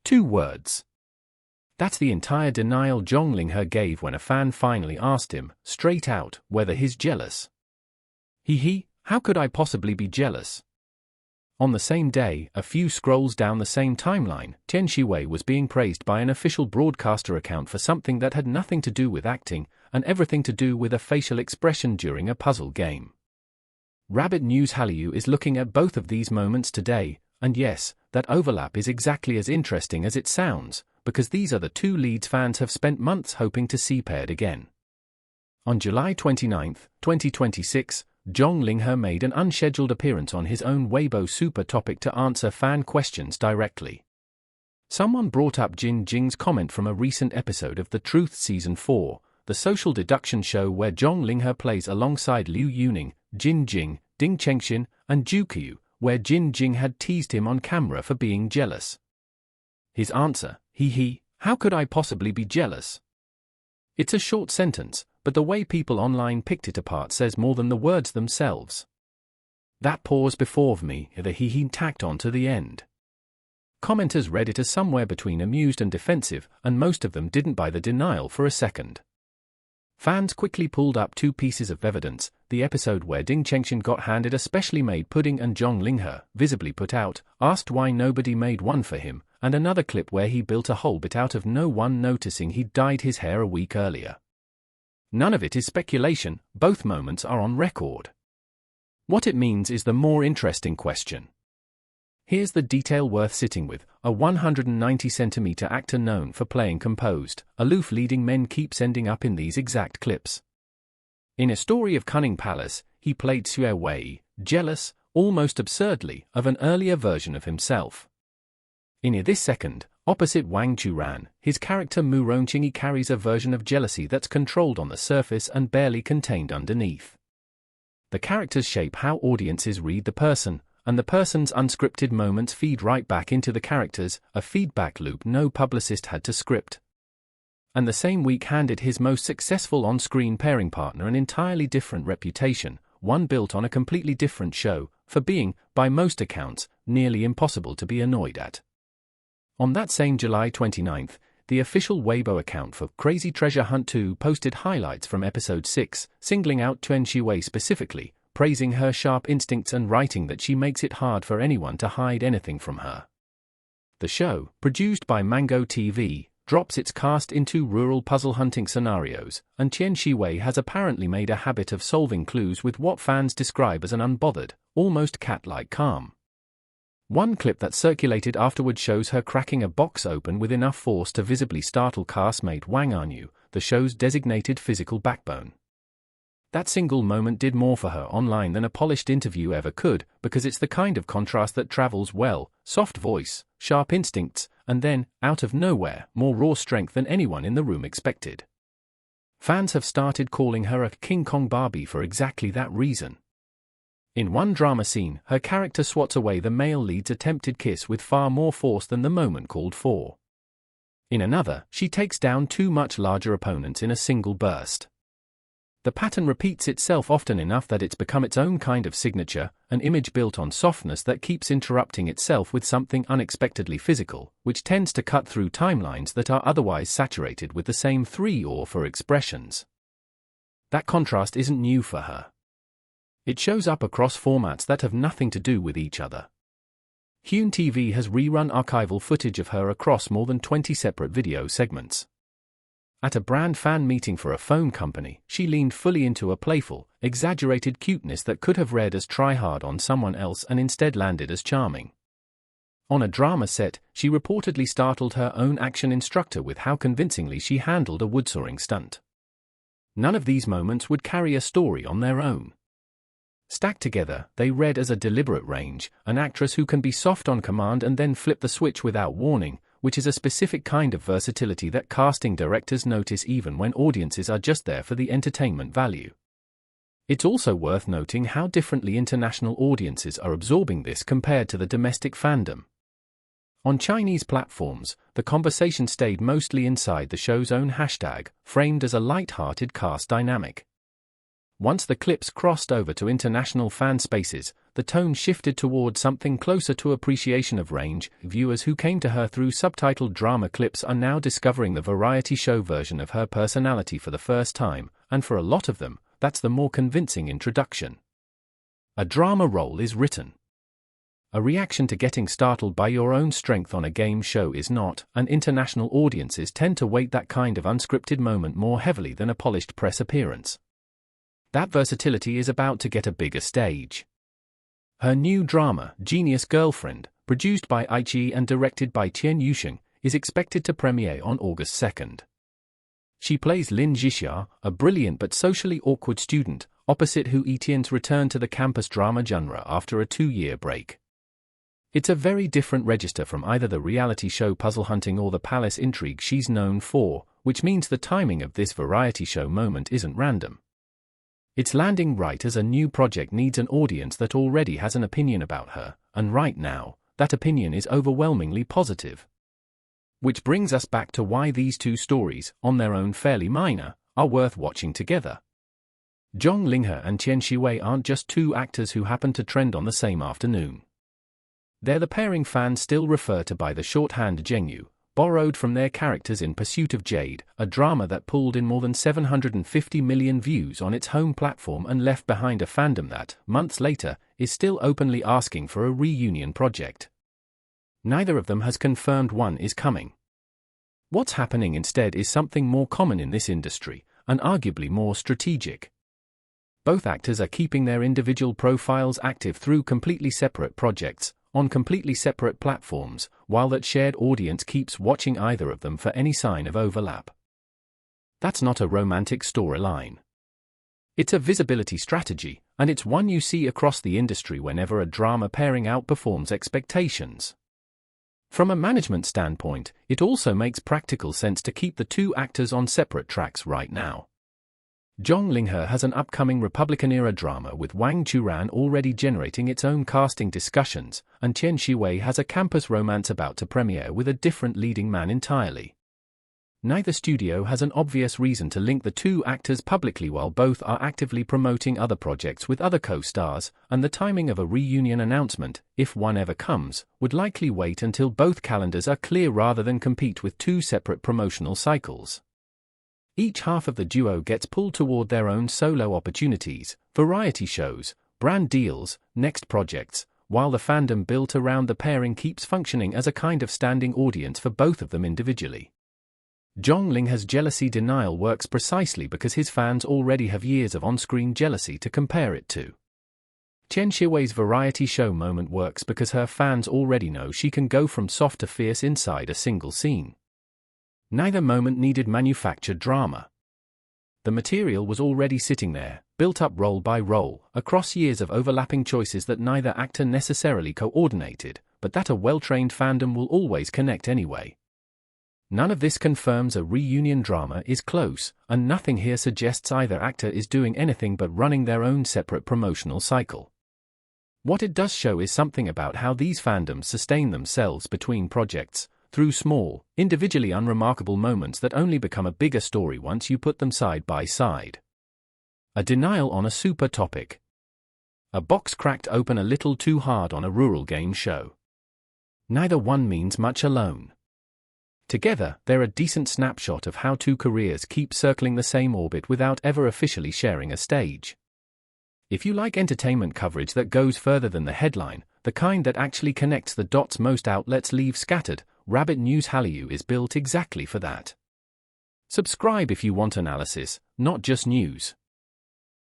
2 words. That's the entire denial Zhang Linghe gave when a fan finally asked him, straight out, whether he's jealous. How could I possibly be jealous? On the same day, a few scrolls down the same timeline, Tian Xiwei was being praised by an official broadcaster account for something that had nothing to do with acting, and everything to do with a facial expression during a puzzle game. Rabbit News Hallyu is looking at both of these moments today, and yes, that overlap is exactly as interesting as it sounds, because these are the 2 leads fans have spent months hoping to see paired again. On July 29, 2026, Zhang Linghe made an unscheduled appearance on his own Weibo Super topic to answer fan questions directly. Someone brought up Jin Jing's comment from a recent episode of The Truth Season 4, the social deduction show where Zhang Linghe plays alongside Liu Yuning, Jin Jing, Ding Chengxian, and Zhu, where Jin Jing had teased him on camera for being jealous. His answer, how could I possibly be jealous? It's a short sentence, but the way people online picked it apart says more than the words themselves. That pause before me, the tacked on to the end. Commenters read it as somewhere between amused and defensive, and most of them didn't buy the denial for a second. Fans quickly pulled up 2 pieces of evidence, the episode where Ding Chengxian got handed a specially made pudding and Zhang Linghe, visibly put out, asked why nobody made one for him, and another clip where he built a whole bit out of no one noticing he'd dyed his hair a week earlier. None of it is speculation, both moments are on record. What it means is the more interesting question. Here's the detail worth sitting with. A 190cm actor known for playing composed, aloof leading men keeps ending up in these exact clips. In A Story of Cunning Palace, he played Xue Wei, jealous, almost absurdly, of an earlier version of himself. In this second, opposite Wang Churan, his character Mu Rongqing carries a version of jealousy that's controlled on the surface and barely contained underneath. The characters shape how audiences read the person, and the person's unscripted moments feed right back into the characters, a feedback loop no publicist had to script. And the same week handed his most successful on-screen pairing partner an entirely different reputation, one built on a completely different show, for being, by most accounts, nearly impossible to be annoyed at. On that same July 29th, the official Weibo account for Crazy Treasure Hunt 2 posted highlights from Episode 6, singling out Tian Xiwei specifically, praising her sharp instincts and writing that she makes it hard for anyone to hide anything from her. The show, produced by Mango TV, drops its cast into rural puzzle hunting scenarios, and Tian Xiwei has apparently made a habit of solving clues with what fans describe as an unbothered, almost cat-like calm. One clip that circulated afterward shows her cracking a box open with enough force to visibly startle castmate Wang Anyu, the show's designated physical backbone. That single moment did more for her online than a polished interview ever could, because it's the kind of contrast that travels well: soft voice, sharp instincts, and then, out of nowhere, more raw strength than anyone in the room expected. Fans have started calling her a King Kong Barbie for exactly that reason. In one drama scene, her character swats away the male lead's attempted kiss with far more force than the moment called for. In another, she takes down 2 much larger opponents in a single burst. The pattern repeats itself often enough that it's become its own kind of signature, an image built on softness that keeps interrupting itself with something unexpectedly physical, which tends to cut through timelines that are otherwise saturated with the same 3 or 4 expressions. That contrast isn't new for her. It shows up across formats that have nothing to do with each other. Hallyu TV has rerun archival footage of her across more than 20 separate video segments. At a brand fan meeting for a phone company, she leaned fully into a playful, exaggerated cuteness that could have read as try hard on someone else and instead landed as charming. On a drama set, she reportedly startled her own action instructor with how convincingly she handled a woodsawing stunt. None of these moments would carry a story on their own. Stacked together, they read as a deliberate range, an actress who can be soft on command and then flip the switch without warning, which is a specific kind of versatility that casting directors notice even when audiences are just there for the entertainment value. It's also worth noting how differently international audiences are absorbing this compared to the domestic fandom. On Chinese platforms, the conversation stayed mostly inside the show's own hashtag, framed as a light-hearted cast dynamic. Once the clips crossed over to international fan spaces, the tone shifted toward something closer to appreciation of range. Viewers who came to her through subtitled drama clips are now discovering the variety show version of her personality for the first time, and for a lot of them, that's the more convincing introduction. A drama role is written. A reaction to getting startled by your own strength on a game show is not, and international audiences tend to weight that kind of unscripted moment more heavily than a polished press appearance. That versatility is about to get a bigger stage. Her new drama, Genius Girlfriend, produced by Aichi and directed by Tian Xiwei, is expected to premiere on August 2nd. She plays Lin Zhixia, a brilliant but socially awkward student, opposite Hu Etian's return to the campus drama genre after a 2-year break. It's a very different register from either the reality show Puzzle Hunting or the palace intrigue she's known for, which means the timing of this variety show moment isn't random. It's landing right as a new project needs an audience that already has an opinion about her, and right now, that opinion is overwhelmingly positive. Which brings us back to why these two stories, on their own fairly minor, are worth watching together. Zhang Linghe and Tian Xiwei aren't just two actors who happen to trend on the same afternoon. They're the pairing fans still refer to by the shorthand Zhengyu, borrowed from their characters in Pursuit of Jade, a drama that pulled in more than 750 million views on its home platform and left behind a fandom that, months later, is still openly asking for a reunion project. Neither of them has confirmed one is coming. What's happening instead is something more common in this industry, and arguably more strategic. Both actors are keeping their individual profiles active through completely separate projects, on completely separate platforms, while that shared audience keeps watching either of them for any sign of overlap. That's not a romantic storyline. It's a visibility strategy, and it's one you see across the industry whenever a drama pairing outperforms expectations. From a management standpoint, it also makes practical sense to keep the two actors on separate tracks right now. Zhang Linghe has an upcoming Republican-era drama with Wang Churan already generating its own casting discussions, and Tian Xiwei has a campus romance about to premiere with a different leading man entirely. Neither studio has an obvious reason to link the two actors publicly while both are actively promoting other projects with other co-stars, and the timing of a reunion announcement, if one ever comes, would likely wait until both calendars are clear rather than compete with two separate promotional cycles. Each half of the duo gets pulled toward their own solo opportunities, variety shows, brand deals, next projects, while the fandom built around the pairing keeps functioning as a kind of standing audience for both of them individually. Zhang Linghe's jealousy denial works precisely because his fans already have years of on-screen jealousy to compare it to. Tian Xiwei's variety show moment works because her fans already know she can go from soft to fierce inside a single scene. Neither moment needed manufactured drama. The material was already sitting there, built up role by role, across years of overlapping choices that neither actor necessarily coordinated, but that a well-trained fandom will always connect anyway. None of this confirms a reunion drama is close, and nothing here suggests either actor is doing anything but running their own separate promotional cycle. What it does show is something about how these fandoms sustain themselves between projects, through small, individually unremarkable moments that only become a bigger story once you put them side by side. A denial on a super topic. A box cracked open a little too hard on a rural game show. Neither one means much alone. Together, they're a decent snapshot of how two careers keep circling the same orbit without ever officially sharing a stage. If you like entertainment coverage that goes further than the headline, the kind that actually connects the dots most outlets leave scattered, Rabbit News Hallyu is built exactly for that. Subscribe if you want analysis, not just news.